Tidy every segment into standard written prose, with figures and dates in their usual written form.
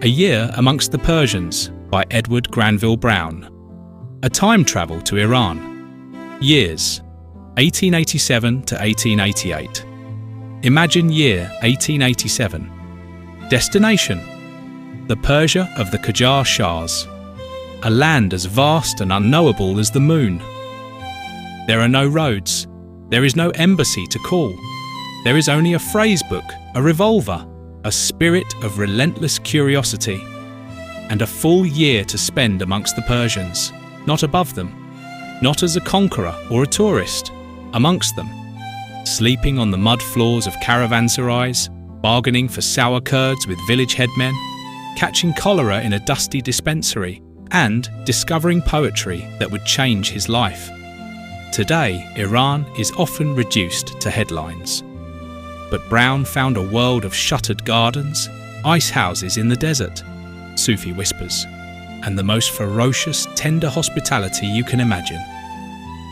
A Year Amongst the Persians by Edward Granville Browne. A time travel to Iran. Years 1887 to 1888. Imagine year 1887. Destination: the Persia of the Qajar Shahs, a land as vast and unknowable as the moon. There are no roads, there is no embassy to call, there is only a phrasebook, a revolver, a spirit of relentless curiosity, and a full year to spend amongst the Persians, not above them, not as a conqueror or a tourist, amongst them, sleeping on the mud floors of caravanserais, bargaining for sour curds with village headmen, catching cholera in a dusty dispensary, and discovering poetry that would change his life. Today, Iran is often reduced to headlines. But Browne found a world of shuttered gardens, ice houses in the desert, Sufi whispers, and the most ferocious, tender hospitality you can imagine.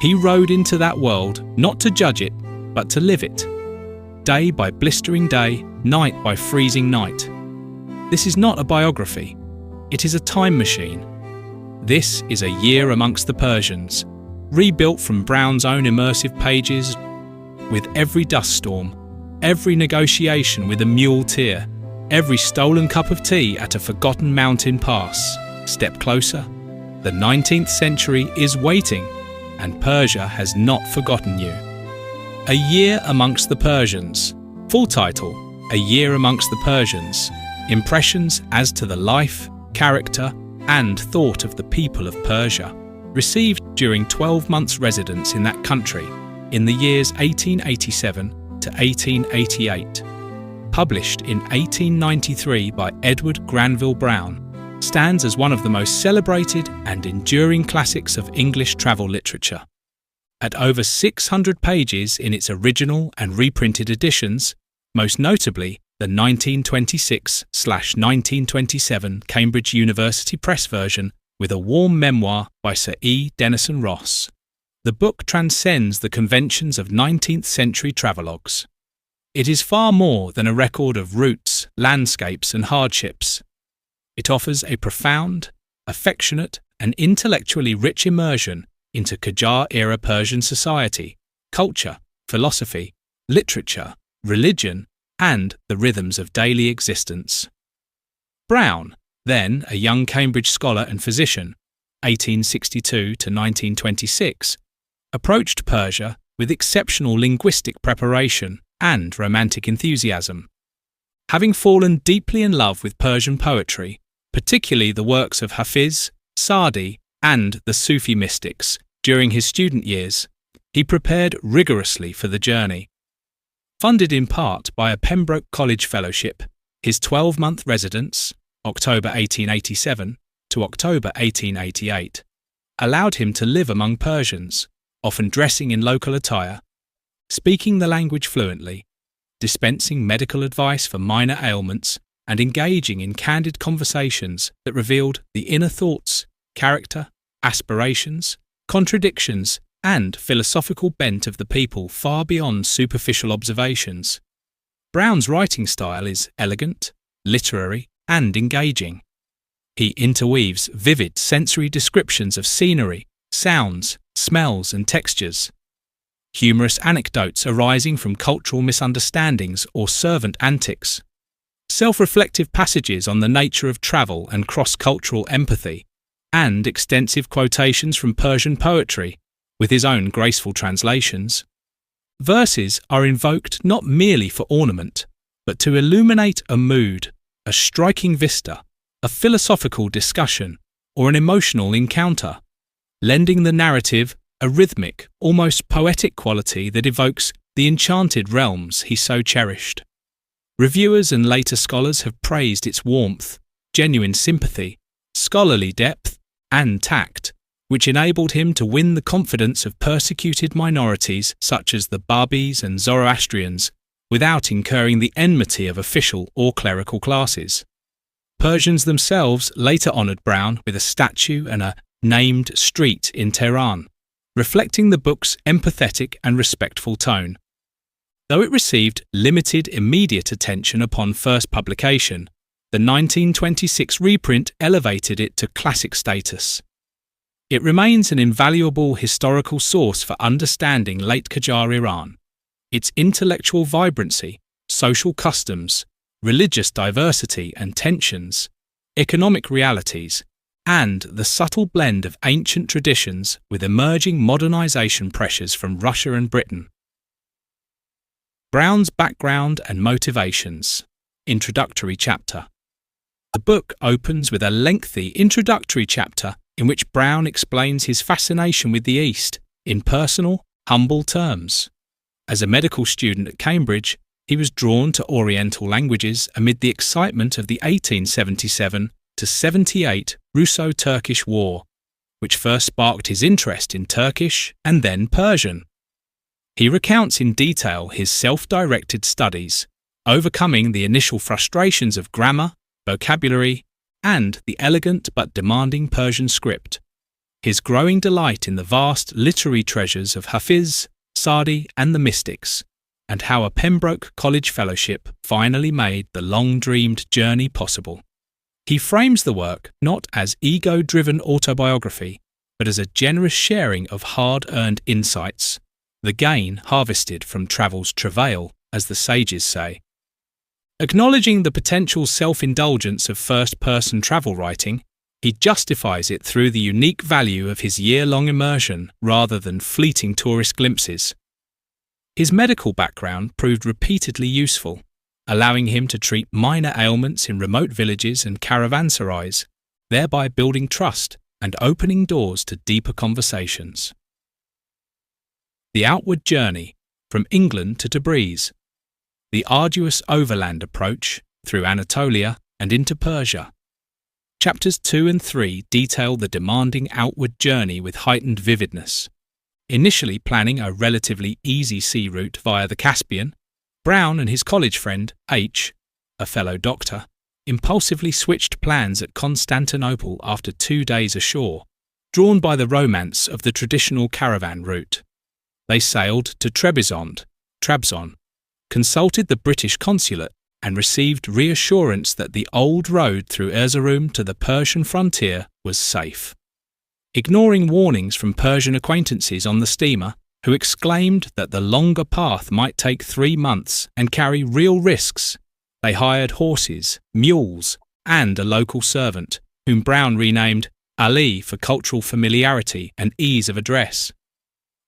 He rode into that world not to judge it, but to live it. Day by blistering day, night by freezing night. This is not a biography. It is a time machine. This is A Year Amongst the Persians, rebuilt from Browne's own immersive pages, with every dust storm, every negotiation with a mule tear, every stolen cup of tea at a forgotten mountain pass. Step closer. The 19th century is waiting, and Persia has not forgotten you. A Year Amongst the Persians. Full title: A Year Amongst the Persians. Impressions as to the life, character, and thought of the people of Persia, received during 12 months' residence in that country in the years 1887 to 1888. Published in 1893 by Edward Granville Browne, stands as one of the most celebrated and enduring classics of English travel literature. At over 600 pages in its original and reprinted editions, most notably the 1926/1927 Cambridge University Press version with a warm memoir by Sir E. Denison Ross, the book transcends the conventions of 19th century travelogues. It is far more than a record of routes, landscapes, and hardships. It offers a profound, affectionate, and intellectually rich immersion into Qajar-era Persian society, culture, philosophy, literature, religion, and the rhythms of daily existence. Browne, then a young Cambridge scholar and physician, 1862 to 1926, approached Persia with exceptional linguistic preparation and romantic enthusiasm. Having fallen deeply in love with Persian poetry, particularly the works of Hafiz, Sa'di, and the Sufi mystics, during his student years, he prepared rigorously for the journey. Funded in part by a Pembroke College fellowship, his 12-month residence, October 1887 to October 1888, allowed him to live among Persians, often dressing in local attire, speaking the language fluently, dispensing medical advice for minor ailments, and engaging in candid conversations that revealed the inner thoughts, character, aspirations, contradictions, and philosophical bent of the people far beyond superficial observations. Browne's writing style is elegant, literary, and engaging. He interweaves vivid sensory descriptions of scenery, sounds, smells, and textures. Humorous anecdotes arising from cultural misunderstandings or servant antics. Self-reflective passages on the nature of travel and cross-cultural empathy, and extensive quotations from Persian poetry, with his own graceful translations. Verses are invoked not merely for ornament, but to illuminate a mood, a striking vista, a philosophical discussion, or an emotional encounter, lending the narrative a rhythmic, almost poetic quality that evokes the enchanted realms he so cherished. Reviewers and later scholars have praised its warmth, genuine sympathy, scholarly depth, and tact, which enabled him to win the confidence of persecuted minorities such as the Babis and Zoroastrians, without incurring the enmity of official or clerical classes. Persians themselves later honoured Browne with a statue and a named street in Tehran, reflecting the book's empathetic and respectful tone. Though it received limited immediate attention upon first publication, The 1926 reprint elevated it to classic status. It remains an invaluable historical source for understanding late Qajar Iran. Its intellectual vibrancy, social customs, religious diversity and tensions, economic realities, and the subtle blend of ancient traditions with emerging modernization pressures from Russia and Britain. Browne's background and motivations. Introductory chapter. The book opens with a lengthy introductory chapter in which Browne explains his fascination with the East in personal, humble terms. As a medical student at Cambridge, he was drawn to Oriental languages amid the excitement of the 1877-78 Russo-Turkish War, which first sparked his interest in Turkish and then Persian. He recounts in detail his self-directed studies, overcoming the initial frustrations of grammar, vocabulary, and the elegant but demanding Persian script, his growing delight in the vast literary treasures of Hafiz, Sa'di, and the mystics, and how a Pembroke College Fellowship finally made the long-dreamed journey possible. He frames the work not as ego-driven autobiography, but as a generous sharing of hard-earned insights, the gain harvested from travel's travail, as the sages say. Acknowledging the potential self-indulgence of first-person travel writing, he justifies it through the unique value of his year-long immersion rather than fleeting tourist glimpses. His medical background proved repeatedly useful, allowing him to treat minor ailments in remote villages and caravanserais, thereby building trust and opening doors to deeper conversations. The Outward Journey, from England to Tabriz. The arduous overland approach through Anatolia and into Persia. Chapters 2 and 3 detail the demanding outward journey with heightened vividness. Initially planning a relatively easy sea route via the Caspian, Browne and his college friend, H., a fellow doctor, impulsively switched plans at Constantinople after 2 days ashore, drawn by the romance of the traditional caravan route. They sailed to Trebizond, Trabzon, consulted the British consulate, and received reassurance that the old road through Erzurum to the Persian frontier was safe. Ignoring warnings from Persian acquaintances on the steamer, who exclaimed that the longer path might take 3 months and carry real risks, they hired horses, mules, and a local servant, whom Browne renamed Ali for cultural familiarity and ease of address.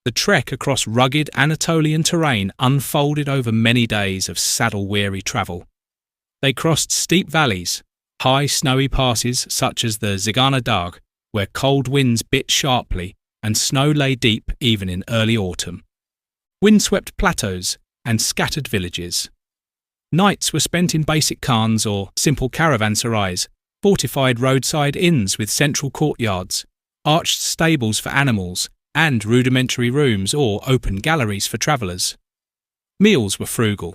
The trek across rugged Anatolian terrain unfolded over many days of saddle-weary travel. They crossed steep valleys, high snowy passes such as the Zigana Dagh, where cold winds bit sharply and snow lay deep even in early autumn, windswept plateaus and scattered villages. Nights were spent in basic khans or simple caravanserais, fortified roadside inns with central courtyards, arched stables for animals, and rudimentary rooms or open galleries for travellers. Meals were frugal: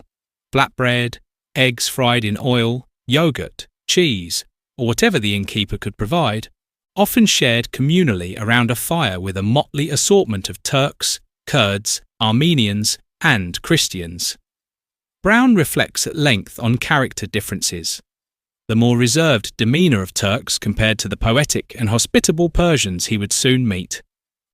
flatbread, eggs fried in oil, yogurt, cheese, or whatever the innkeeper could provide, often shared communally around a fire with a motley assortment of Turks, Kurds, Armenians, and Christians. Browne reflects at length on character differences. The more reserved demeanour of Turks compared to the poetic and hospitable Persians he would soon meet.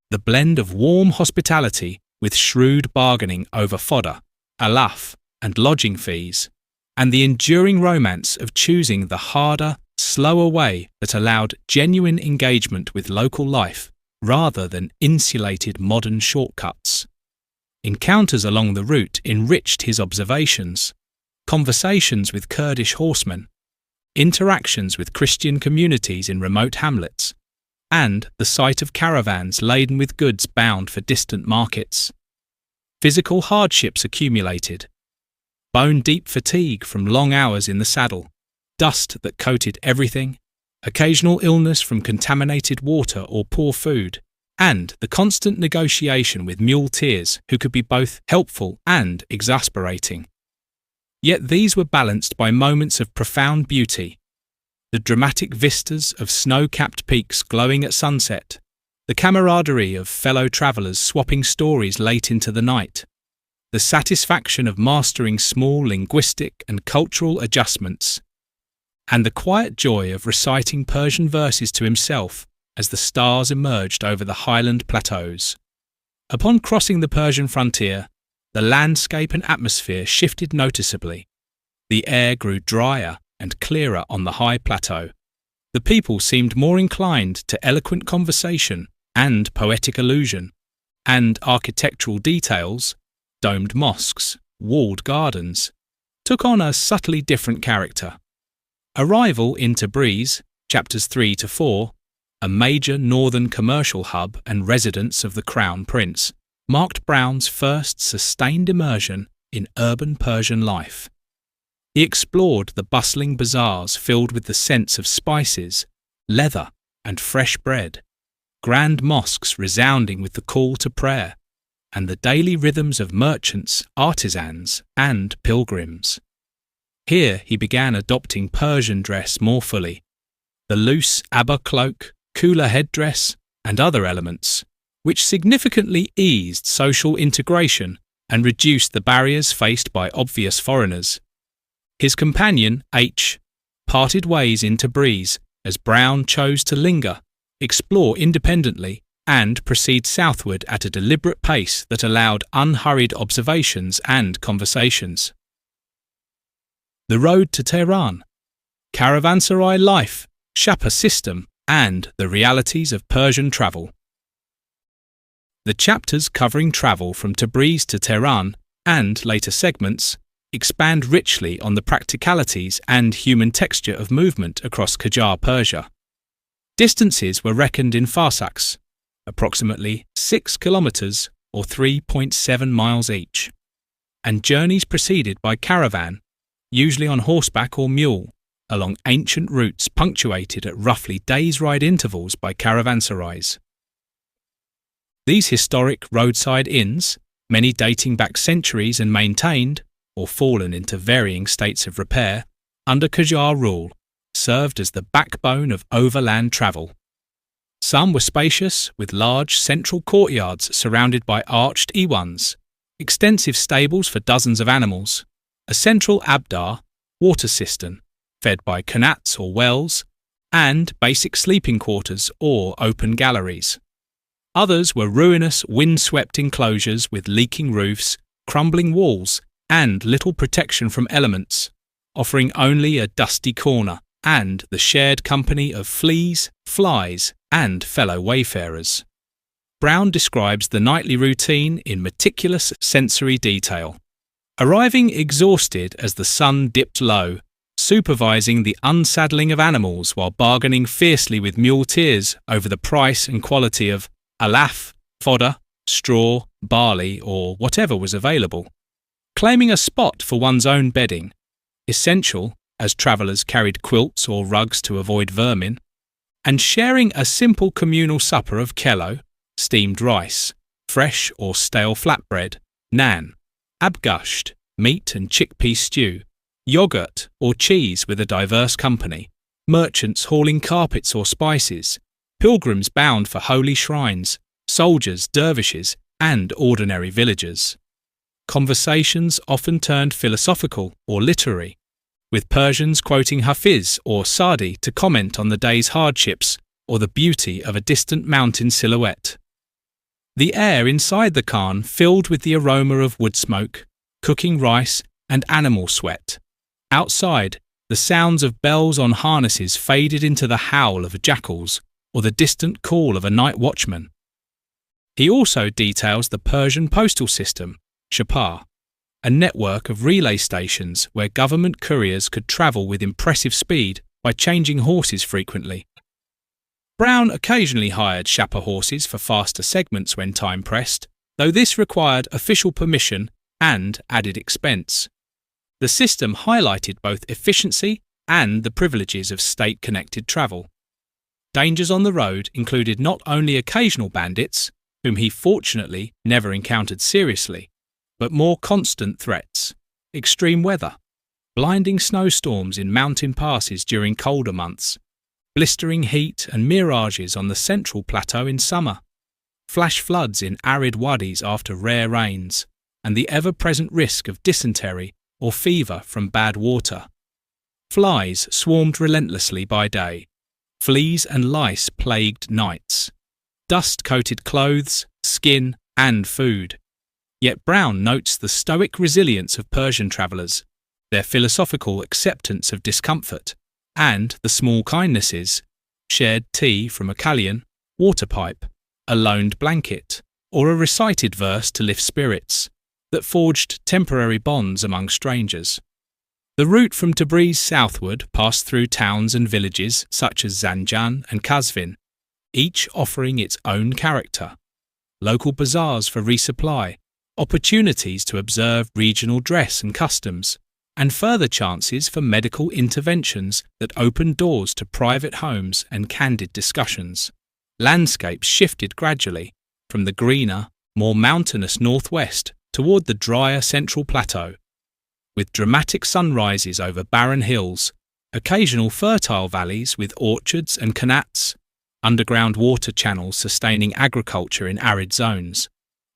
The blend of warm hospitality with shrewd bargaining over fodder, alaf, and lodging fees, and the enduring romance of choosing the harder, slower way that allowed genuine engagement with local life rather than insulated modern shortcuts. Encounters along the route enriched his observations, conversations with Kurdish horsemen, interactions with Christian communities in remote hamlets, and the sight of caravans laden with goods bound for distant markets. Physical hardships accumulated: bone-deep fatigue from long hours in the saddle, dust that coated everything, occasional illness from contaminated water or poor food, and the constant negotiation with muleteers who could be both helpful and exasperating. Yet these were balanced by moments of profound beauty: the dramatic vistas of snow-capped peaks glowing at sunset, the camaraderie of fellow travellers swapping stories late into the night, the satisfaction of mastering small linguistic and cultural adjustments, and the quiet joy of reciting Persian verses to himself as the stars emerged over the highland plateaus. Upon crossing the Persian frontier, the landscape and atmosphere shifted noticeably. The air grew drier and clearer on the high plateau. The people seemed more inclined to eloquent conversation and poetic allusion, and architectural details, domed mosques, walled gardens, took on a subtly different character. Arrival in Tabriz, chapters 3 to 4, a major northern commercial hub and residence of the Crown Prince, marked Browne's first sustained immersion in urban Persian life. He explored the bustling bazaars filled with the scents of spices, leather, and fresh bread, grand mosques resounding with the call to prayer, and the daily rhythms of merchants, artisans, and pilgrims. Here he began adopting Persian dress more fully, the loose Abba cloak, cooler headdress, and other elements, which significantly eased social integration and reduced the barriers faced by obvious foreigners. His companion, H., parted ways in Tabriz as Browne chose to linger, explore independently, and proceed southward at a deliberate pace that allowed unhurried observations and conversations. The road to Tehran, caravanserai life, Shapa system, and the realities of Persian travel. The chapters covering travel from Tabriz to Tehran, and later segments, expand richly on the practicalities and human texture of movement across Qajar Persia. Distances were reckoned in farsakhs, approximately 6 kilometers or 3.7 miles each, and journeys proceeded by caravan, usually on horseback or mule, along ancient routes punctuated at roughly days' ride intervals by caravanserais. These historic roadside inns, many dating back centuries and maintained, or fallen into varying states of repair, under Qajar rule, served as the backbone of overland travel. Some were spacious, with large central courtyards surrounded by arched iwans, extensive stables for dozens of animals, a central abdar, water cistern, fed by qanats or wells, and basic sleeping quarters or open galleries. Others were ruinous, wind-swept enclosures with leaking roofs, crumbling walls, and little protection from elements, offering only a dusty corner and the shared company of fleas, flies, and fellow wayfarers. Browne describes the nightly routine in meticulous sensory detail. Arriving exhausted as the sun dipped low, supervising the unsaddling of animals while bargaining fiercely with muleteers over the price and quality of alaf, fodder, straw, barley, or whatever was available. Claiming a spot for one's own bedding, essential as travellers carried quilts or rugs to avoid vermin, and sharing a simple communal supper of kello, steamed rice, fresh or stale flatbread, naan, abgusht, meat and chickpea stew, yogurt or cheese with a diverse company, merchants hauling carpets or spices, pilgrims bound for holy shrines, soldiers, dervishes, and ordinary villagers. Conversations often turned philosophical or literary, with Persians quoting Hafiz or Sadi to comment on the day's hardships or the beauty of a distant mountain silhouette. The air inside the khan filled with the aroma of wood smoke, cooking rice, and animal sweat. Outside, the sounds of bells on harnesses faded into the howl of jackals or the distant call of a night watchman. He also details the Persian postal system, Shapar, a network of relay stations where government couriers could travel with impressive speed by changing horses frequently. Browne occasionally hired Shapar horses for faster segments when time pressed, though this required official permission and added expense. The system highlighted both efficiency and the privileges of state-connected travel. Dangers on the road included not only occasional bandits, whom he fortunately never encountered seriously, but more constant threats, extreme weather, blinding snowstorms in mountain passes during colder months, blistering heat and mirages on the central plateau in summer, flash floods in arid wadis after rare rains, and the ever-present risk of dysentery or fever from bad water. Flies swarmed relentlessly by day. Fleas and lice plagued nights. Dust coated clothes, skin, and food. Yet Browne notes the stoic resilience of Persian travellers, their philosophical acceptance of discomfort, and the small kindnesses, shared tea from a kalyan, water pipe, a loaned blanket, or a recited verse to lift spirits, that forged temporary bonds among strangers. The route from Tabriz southward passed through towns and villages such as Zanjan and Qazvin, each offering its own character. Local bazaars for resupply, opportunities to observe regional dress and customs, and further chances for medical interventions that opened doors to private homes and candid discussions. Landscapes shifted gradually from the greener, more mountainous northwest toward the drier central plateau, with dramatic sunrises over barren hills, occasional fertile valleys with orchards and qanats, underground water channels sustaining agriculture in arid zones,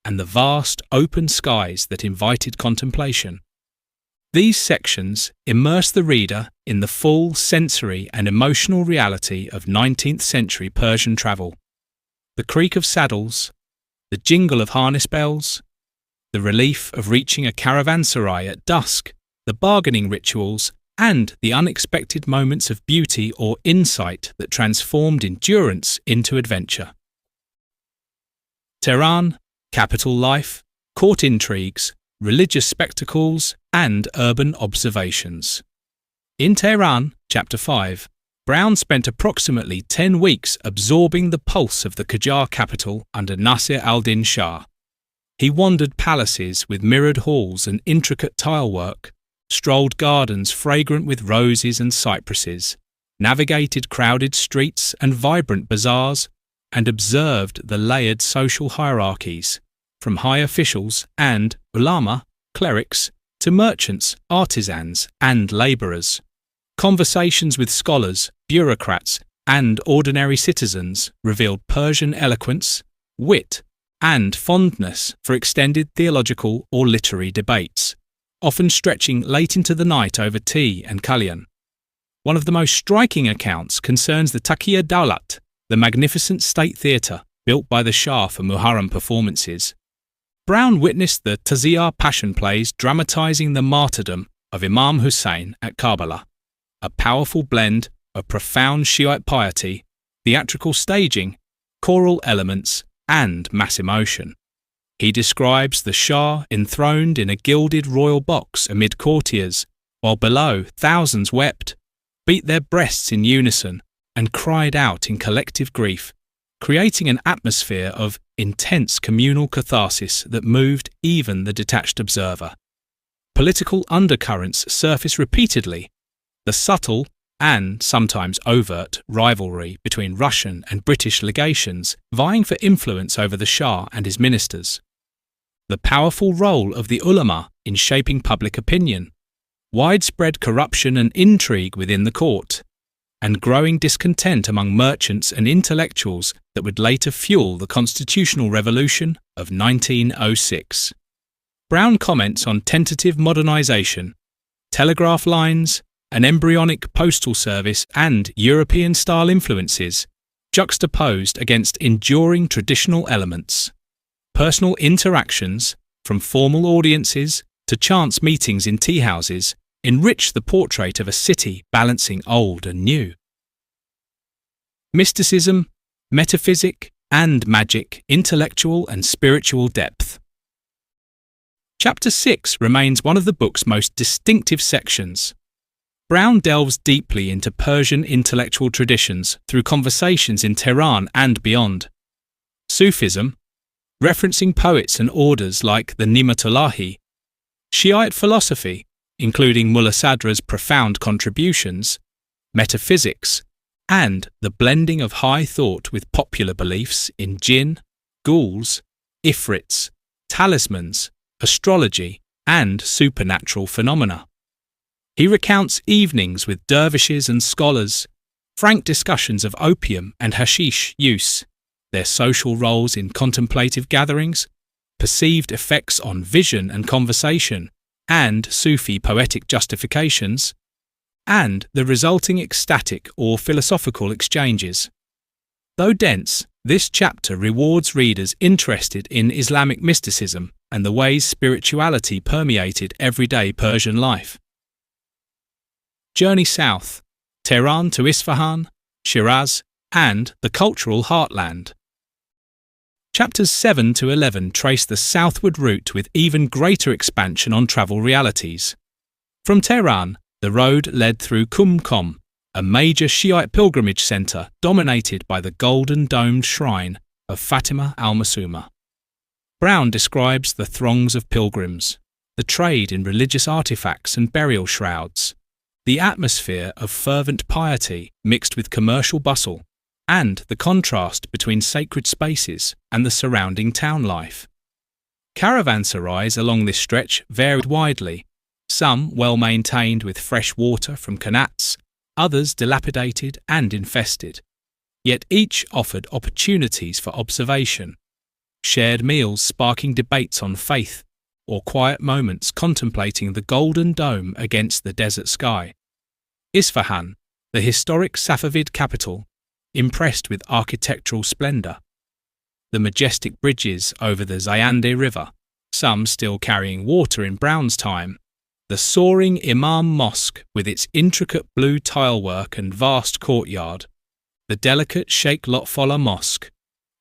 and the vast open skies that invited contemplation. These sections immerse the reader in the full sensory and emotional reality of 19th century Persian travel. The creak of saddles, the jingle of harness bells, the relief of reaching a caravanserai at dusk, the bargaining rituals, and the unexpected moments of beauty or insight that transformed endurance into adventure. Tehran, capital life, court intrigues, religious spectacles, and urban observations. In Tehran, Chapter 5, Browne spent approximately 10 weeks absorbing the pulse of the Qajar capital under Nasir al-Din Shah. He wandered palaces with mirrored halls and intricate tilework, strolled gardens fragrant with roses and cypresses, navigated crowded streets and vibrant bazaars, and observed the layered social hierarchies, from high officials and ulama, clerics, to merchants, artisans, and labourers. Conversations with scholars, bureaucrats, and ordinary citizens revealed Persian eloquence, wit, and fondness for extended theological or literary debates, often stretching late into the night over tea and kalyan. One of the most striking accounts concerns the Taqiyya Dawlat, the magnificent state theatre built by the Shah for Muharram performances. Browne witnessed the Taziya Passion plays dramatising the martyrdom of Imam Hussein at Karbala, a powerful blend of profound Shiite piety, theatrical staging, choral elements, and mass emotion. He describes the Shah enthroned in a gilded royal box amid courtiers, while below thousands wept, beat their breasts in unison, and cried out in collective grief, creating an atmosphere of intense communal catharsis that moved even the detached observer. Political undercurrents surface repeatedly. The subtle and sometimes overt rivalry between Russian and British legations vying for influence over the Shah and his ministers. The powerful role of the ulama in shaping public opinion, widespread corruption and intrigue within the court, and growing discontent among merchants and intellectuals that would later fuel the constitutional revolution of 1906. Browne comments on tentative modernisation, telegraph lines, an embryonic postal service, and European-style influences, juxtaposed against enduring traditional elements. Personal interactions, from formal audiences to chance meetings in tea houses, enrich the portrait of a city balancing old and new. Mysticism, metaphysic, and magic, intellectual and spiritual depth. Chapter 6 remains one of the book's most distinctive sections. Browne delves deeply into Persian intellectual traditions through conversations in Tehran and beyond. Sufism, referencing poets and orders like the Ni'matullahi, Shiite philosophy, including Mullah Sadra's profound contributions, metaphysics, and the blending of high thought with popular beliefs in jinn, ghouls, ifrits, talismans, astrology, and supernatural phenomena. He recounts evenings with dervishes and scholars, frank discussions of opium and hashish use, their social roles in contemplative gatherings, perceived effects on vision and conversation, and Sufi poetic justifications, and the resulting ecstatic or philosophical exchanges. Though dense, this chapter rewards readers interested in Islamic mysticism and the ways spirituality permeated everyday Persian life. Journey south, Tehran to Isfahan, Shiraz, and the cultural heartland. Chapters 7 to 11 trace the southward route with even greater expansion on travel realities. From Tehran, the road led through Qum, a major Shiite pilgrimage centre dominated by the golden domed shrine of Fatima al-Masuma. Browne describes the throngs of pilgrims, the trade in religious artefacts and burial shrouds, the atmosphere of fervent piety mixed with commercial bustle, and the contrast between sacred spaces and the surrounding town life. Caravanserais along this stretch varied widely, some well maintained with fresh water from qanats, others dilapidated and infested. Yet each offered opportunities for observation, shared meals sparking debates on faith, or quiet moments contemplating the golden dome against the desert sky. Isfahan, the historic Safavid capital, impressed with architectural splendour. The majestic bridges over the Zayande River, some still carrying water in Browne's time, the soaring Imam Mosque with its intricate blue tilework and vast courtyard, the delicate Sheikh Lotfollah Mosque,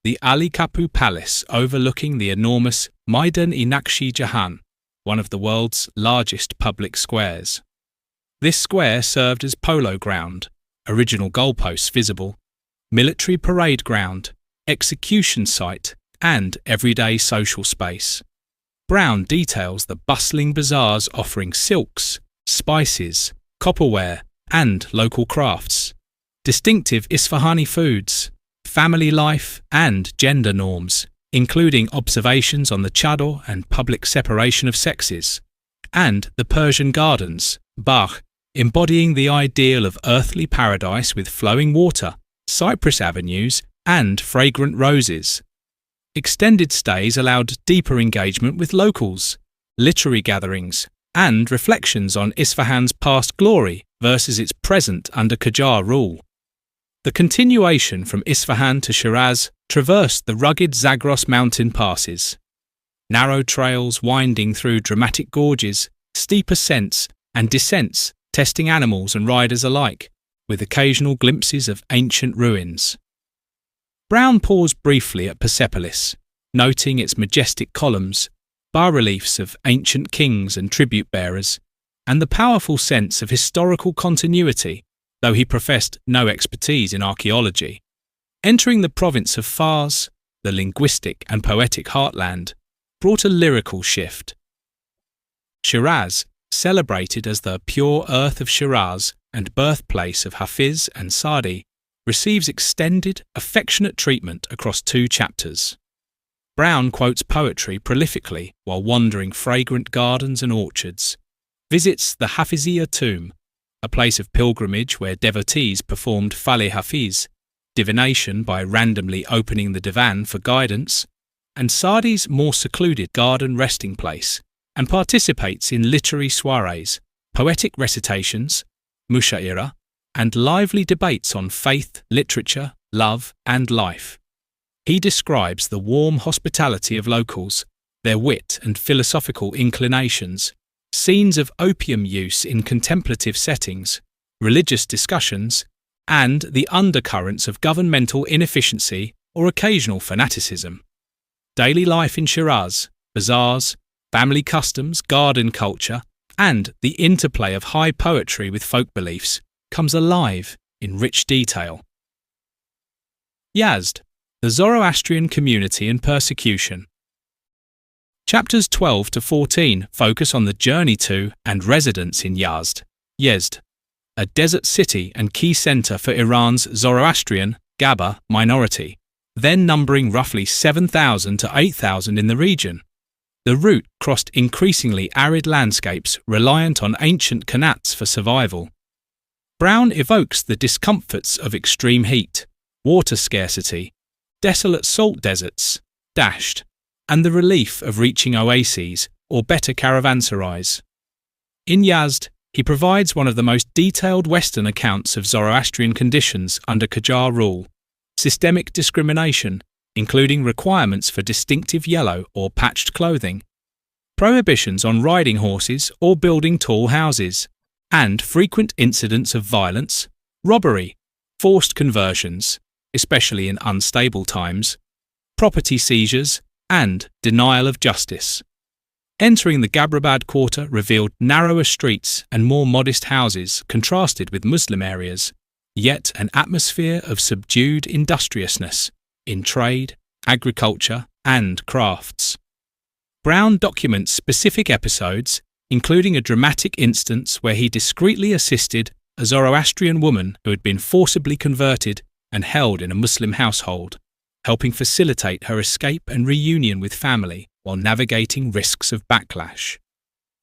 the Ali Kapu Palace overlooking the enormous Maidan-i Nakshi Jahan, one of the world's largest public squares. This square served as polo ground, original goalposts visible, military parade ground, execution site, and everyday social space. Browne details the bustling bazaars offering silks, spices, copperware, and local crafts, distinctive Isfahani foods, family life, and gender norms, including observations on the chador and public separation of sexes, and the Persian gardens, Bagh, embodying the ideal of earthly paradise with flowing water, cypress avenues, and fragrant roses. Extended stays allowed deeper engagement with locals, literary gatherings, and reflections on Isfahan's past glory versus its present under Qajar rule. The continuation from Isfahan to Shiraz traversed the rugged Zagros mountain passes. Narrow trails winding through dramatic gorges, steep ascents and descents testing animals and riders alike, with occasional glimpses of ancient ruins. Browne paused briefly at Persepolis, noting its majestic columns, bas-reliefs of ancient kings and tribute-bearers, and the powerful sense of historical continuity, though he professed no expertise in archaeology. Entering the province of Fars, the linguistic and poetic heartland, brought a lyrical shift. Shiraz, celebrated as the pure earth of Shiraz and birthplace of Hafiz and Sadi, receives extended, affectionate treatment across 2 chapters. Browne quotes poetry prolifically while wandering fragrant gardens and orchards, visits the Hafiziyya tomb, a place of pilgrimage where devotees performed Faleh Hafiz, divination by randomly opening the divan for guidance, and Sadi's more secluded garden resting place, and participates in literary soirees, poetic recitations, mushaira, and lively debates on faith, literature, love, and life. He describes the warm hospitality of locals, their wit and philosophical inclinations, scenes of opium use in contemplative settings, religious discussions, and the undercurrents of governmental inefficiency or occasional fanaticism. Daily life in Shiraz, bazaars, family customs, garden culture, and the interplay of high poetry with folk beliefs comes alive in rich detail. Yazd, the Zoroastrian community and persecution. Chapters 12 to 14 focus on the journey to and residence in Yazd, a desert city and key centre for Iran's Zoroastrian, Gaba, minority, then numbering roughly 7,000 to 8,000 in the region. The route crossed increasingly arid landscapes reliant on ancient qanats for survival. Browne evokes the discomforts of extreme heat, water scarcity, desolate salt deserts, dasht, and the relief of reaching oases or better caravanserais. In Yazd, He provides one of the most detailed Western accounts of Zoroastrian conditions under Qajar rule, systemic discrimination, including requirements for distinctive yellow or patched clothing, prohibitions on riding horses or building tall houses, and frequent incidents of violence, robbery, forced conversions, especially in unstable times, property seizures, and denial of justice. Entering the Gabrabad quarter revealed narrower streets and more modest houses contrasted with Muslim areas, yet an atmosphere of subdued industriousness in trade, agriculture, and crafts. Browne documents specific episodes, including a dramatic instance where he discreetly assisted a Zoroastrian woman who had been forcibly converted and held in a Muslim household, helping facilitate her escape and reunion with family while navigating risks of backlash.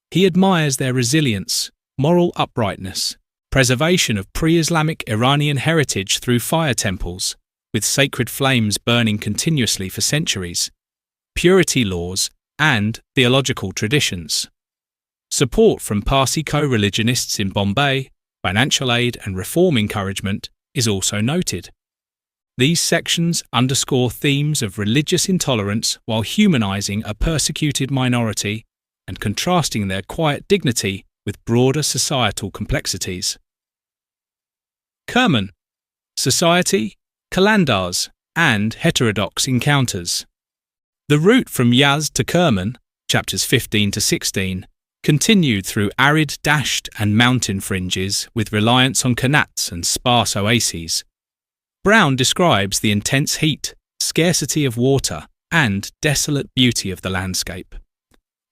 He admires their resilience, moral uprightness, preservation of pre-Islamic Iranian heritage through fire temples, with sacred flames burning continuously for centuries, purity laws, and theological traditions. Support from Parsi co-religionists in Bombay, financial aid and reform encouragement is also noted. These sections underscore themes of religious intolerance while humanizing a persecuted minority and contrasting their quiet dignity with broader societal complexities. Kerman, Society, Kalandars, and Heterodox Encounters. The route from Yazd to Kerman, chapters 15 to 16, continued through arid dasht and mountain fringes with reliance on qanats and sparse oases. Browne describes the intense heat, scarcity of water, and desolate beauty of the landscape.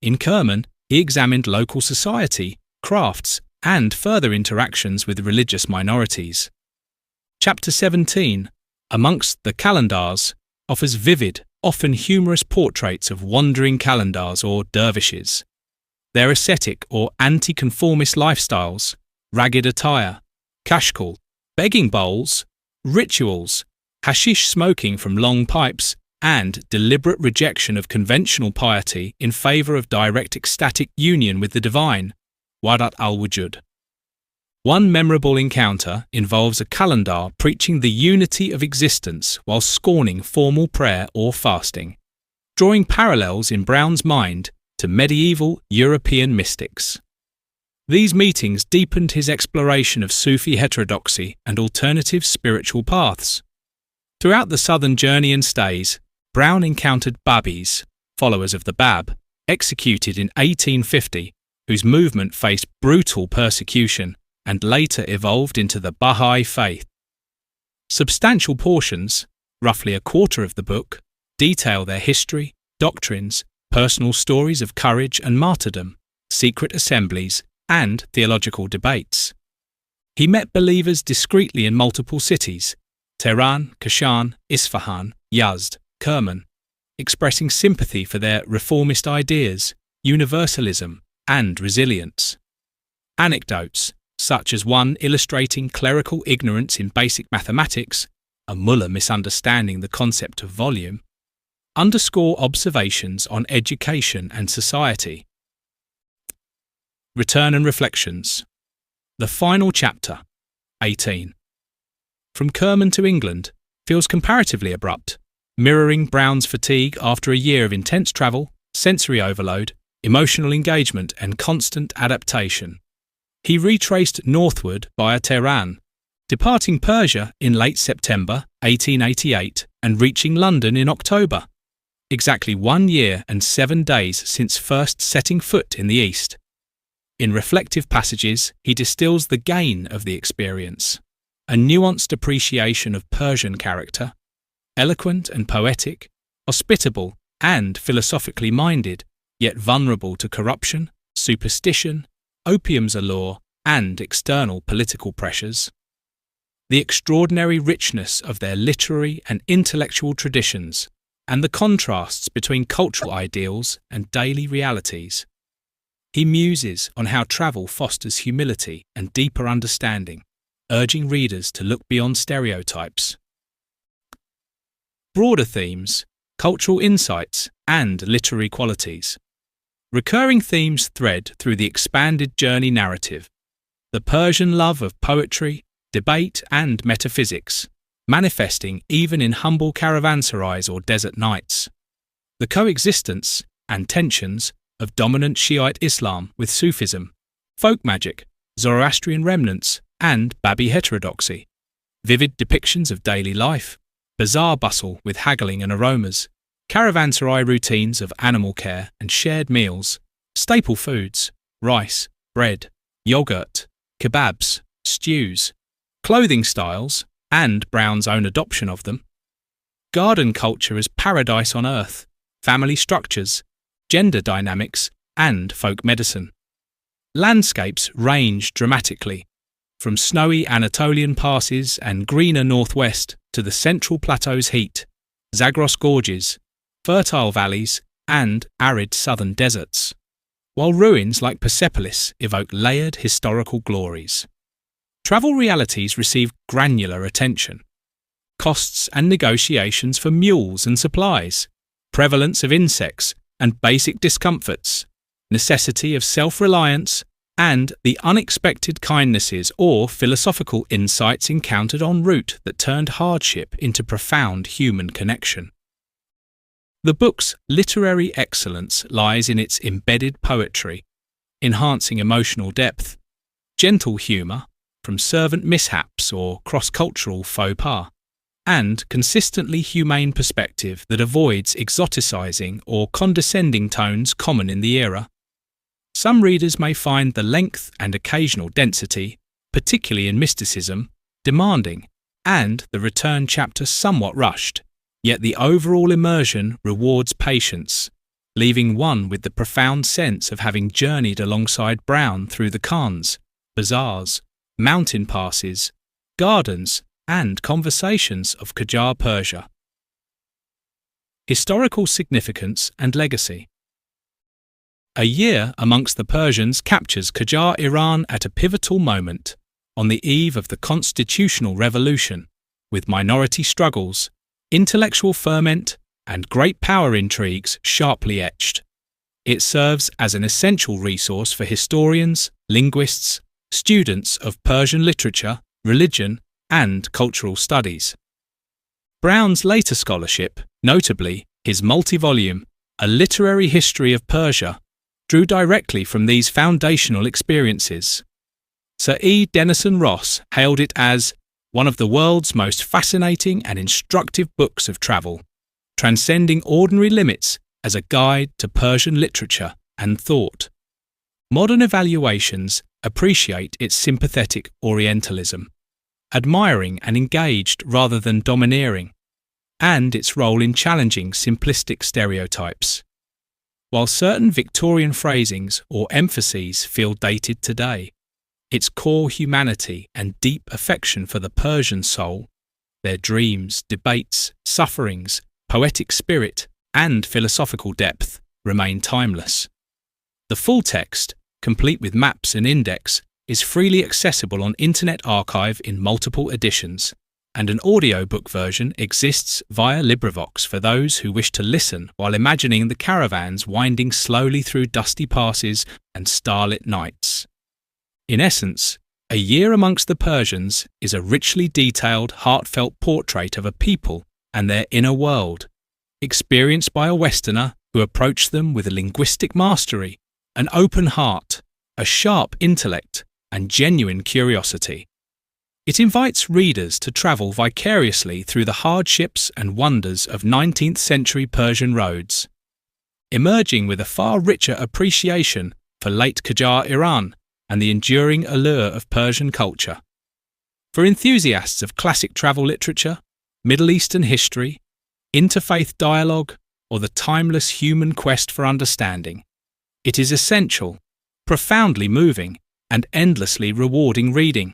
In Kerman, he examined local society, crafts, and further interactions with religious minorities. Chapter 17, Amongst the Kalandars, offers vivid, often humorous portraits of wandering Kalandars or dervishes. Their ascetic or anti-conformist lifestyles, ragged attire, kashkal, begging bowls, rituals, hashish smoking from long pipes, and deliberate rejection of conventional piety in favour of direct ecstatic union with the divine, wadat al-wujud. One memorable encounter involves a Kalandar preaching the unity of existence while scorning formal prayer or fasting, drawing parallels in Browne's mind to medieval European mystics. These meetings deepened his exploration of Sufi heterodoxy and alternative spiritual paths. Throughout the southern journey and stays, Browne encountered Babis, followers of the Bab, executed in 1850, whose movement faced brutal persecution and later evolved into the Bahá'í faith. Substantial portions, roughly a quarter of the book, detail their history, doctrines, personal stories of courage and martyrdom, secret assemblies, and theological debates. He met believers discreetly in multiple cities, Tehran, Kashan, Isfahan, Yazd, Kerman, expressing sympathy for their reformist ideas, universalism, and resilience. Anecdotes, such as one illustrating clerical ignorance in basic mathematics, a mullah misunderstanding the concept of volume, underscore observations on education and society. Return and Reflections. The final chapter, 18. From Kerman to England, feels comparatively abrupt, mirroring Browne's fatigue after a year of intense travel, sensory overload, emotional engagement, and constant adaptation. He retraced northward via Tehran, departing Persia in late September 1888 and reaching London in October, exactly 1 year and 7 days since first setting foot in the East. In reflective passages, he distills the gain of the experience, a nuanced appreciation of Persian character, eloquent and poetic, hospitable and philosophically minded, yet vulnerable to corruption, superstition, opium's allure, and external political pressures. The extraordinary richness of their literary and intellectual traditions, and the contrasts between cultural ideals and daily realities. He muses on how travel fosters humility and deeper understanding, urging readers to look beyond stereotypes. Broader themes, cultural insights, and literary qualities. Recurring themes thread through the expanded journey narrative, the Persian love of poetry, debate and metaphysics, manifesting even in humble caravanserais or desert nights. The coexistence and tensions of dominant Shiite Islam with Sufism, folk magic, Zoroastrian remnants, and Babi heterodoxy. Vivid depictions of daily life, bazaar bustle with haggling and aromas, caravanserai routines of animal care and shared meals, staple foods, rice, bread, yogurt, kebabs, stews, clothing styles, and Browne's own adoption of them. Garden culture as paradise on earth, family structures, gender dynamics, and folk medicine. Landscapes range dramatically, from snowy Anatolian passes and greener northwest to the central plateau's heat, Zagros gorges, fertile valleys, and arid southern deserts, while ruins like Persepolis evoke layered historical glories. Travel realities receive granular attention. Costs and negotiations for mules and supplies, prevalence of insects and basic discomforts, necessity of self-reliance, and the unexpected kindnesses or philosophical insights encountered en route that turned hardship into profound human connection. The book's literary excellence lies in its embedded poetry, enhancing emotional depth, gentle humour from servant mishaps or cross-cultural faux pas, and consistently humane perspective that avoids exoticizing or condescending tones common in the era. Some readers may find the length and occasional density, particularly in mysticism, demanding, and the return chapter somewhat rushed, yet the overall immersion rewards patience, leaving one with the profound sense of having journeyed alongside Browne through the khans, bazaars, mountain passes, gardens, and conversations of Qajar Persia. Historical significance and legacy. A year amongst the Persians captures Qajar Iran at a pivotal moment, on the eve of the constitutional revolution, with minority struggles, intellectual ferment, and great power intrigues sharply etched. It serves as an essential resource for historians, linguists, students of Persian literature, religion, and cultural studies. Browne's later scholarship, notably his multi-volume A Literary History of Persia, drew directly from these foundational experiences. Sir E. Denison Ross hailed it as one of the world's most fascinating and instructive books of travel, transcending ordinary limits as a guide to Persian literature and thought. Modern evaluations appreciate its sympathetic Orientalism, admiring and engaged rather than domineering, and its role in challenging simplistic stereotypes. While certain Victorian phrasings or emphases feel dated today, its core humanity and deep affection for the Persian soul, their dreams, debates, sufferings, poetic spirit, and philosophical depth remain timeless. The full text, complete with maps and index, is freely accessible on Internet Archive in multiple editions, and an audiobook version exists via LibriVox for those who wish to listen while imagining the caravans winding slowly through dusty passes and starlit nights. In essence, A Year Amongst the Persians is a richly detailed, heartfelt portrait of a people and their inner world, experienced by a Westerner who approached them with a linguistic mastery, an open heart, a sharp intellect, and genuine curiosity. It invites readers to travel vicariously through the hardships and wonders of 19th century Persian roads, emerging with a far richer appreciation for late Qajar Iran and the enduring allure of Persian culture. For enthusiasts of classic travel literature, Middle Eastern history, interfaith dialogue, or the timeless human quest for understanding, it is essential, profoundly moving, and endlessly rewarding reading.